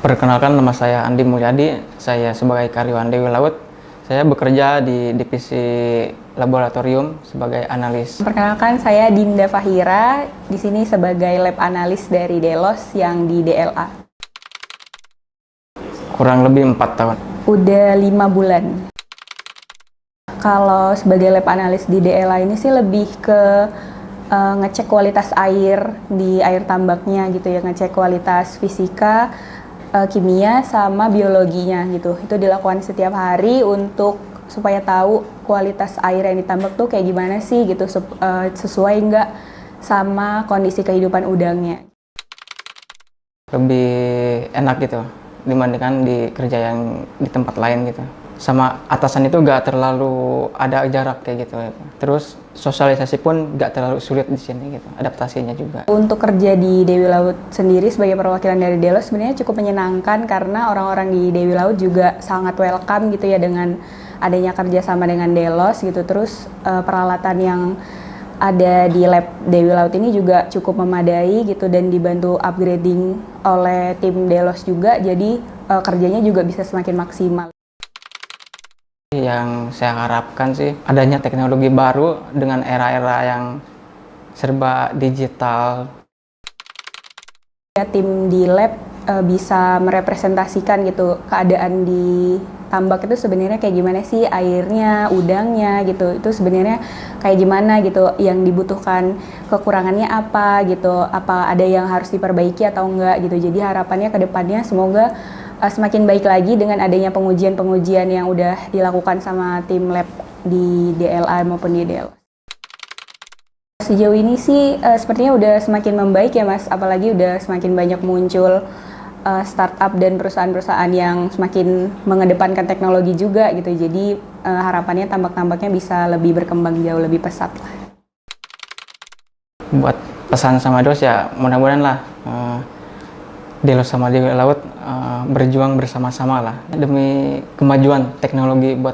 Perkenalkan, nama saya Andi Mulyadi. Saya sebagai karyawan Dewi Laut. Saya bekerja di divisi laboratorium sebagai analis. Perkenalkan, saya Dinda Fahira. Di sini sebagai lab analis dari Delos yang di DLA. Kurang lebih 4 tahun. Udah 5 bulan. Kalau sebagai lab analis di DLA ini sih lebih ke ngecek kualitas air di air tambaknya gitu ya, ngecek kualitas fisika, kimia sama biologinya gitu. Itu dilakukan setiap hari untuk supaya tahu kualitas air yang ditambak tuh kayak gimana sih gitu, sesuai nggak sama kondisi kehidupan udangnya. Lebih enak gitu dibandingkan di kerja yang di tempat lain gitu. Sama atasan itu nggak terlalu ada jarak kayak gitu. Terus sosialisasi pun nggak terlalu sulit di sini gitu, adaptasinya juga. Untuk kerja di Dewi Laut sendiri sebagai perwakilan dari Delos sebenarnya cukup menyenangkan karena orang-orang di Dewi Laut juga sangat welcome gitu ya dengan adanya kerjasama dengan Delos gitu. Terus peralatan yang ada di lab Dewi Laut ini juga cukup memadai gitu dan dibantu upgrading oleh tim Delos juga, jadi kerjanya juga bisa semakin maksimal. Yang saya harapkan sih adanya teknologi baru dengan era-era yang serba digital. Ya, tim di lab bisa merepresentasikan gitu keadaan di tambak itu sebenarnya kayak gimana sih, airnya, udangnya gitu. Itu sebenarnya kayak gimana gitu, yang dibutuhkan kekurangannya apa gitu, apa ada yang harus diperbaiki atau enggak gitu. Jadi harapannya ke depannya semoga semakin baik lagi dengan adanya pengujian-pengujian yang udah dilakukan sama tim lab di DLA maupun di DL. Sejauh ini sih sepertinya udah semakin membaik ya Mas, apalagi udah semakin banyak muncul startup dan perusahaan-perusahaan yang semakin mengedepankan teknologi juga gitu. Jadi harapannya tambak-tambaknya bisa lebih berkembang jauh lebih pesat lah. Buat pesan sama Delos ya, mudah-mudahan lah Delos sama Dewi Laut berjuang bersama-sama lah demi kemajuan teknologi buat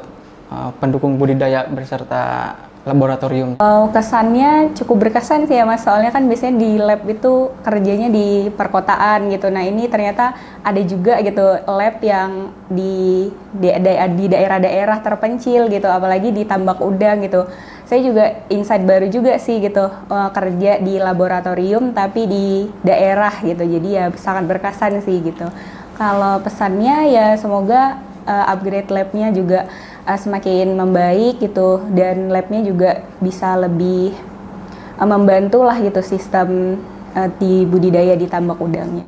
pendukung budidaya beserta laboratorium. Kesannya cukup berkesan sih ya Mas, soalnya kan biasanya di lab itu kerjanya di perkotaan gitu. Nah ini ternyata ada juga gitu lab yang di daerah-daerah terpencil gitu, apalagi di tambak udang gitu. Saya juga insight baru juga sih gitu, kerja di laboratorium tapi di daerah gitu, jadi ya sangat berkesan sih gitu. Kalau pesannya ya semoga upgrade labnya juga semakin membaik gitu, dan labnya juga bisa lebih membantu lah gitu sistem di budidaya di tambak udangnya.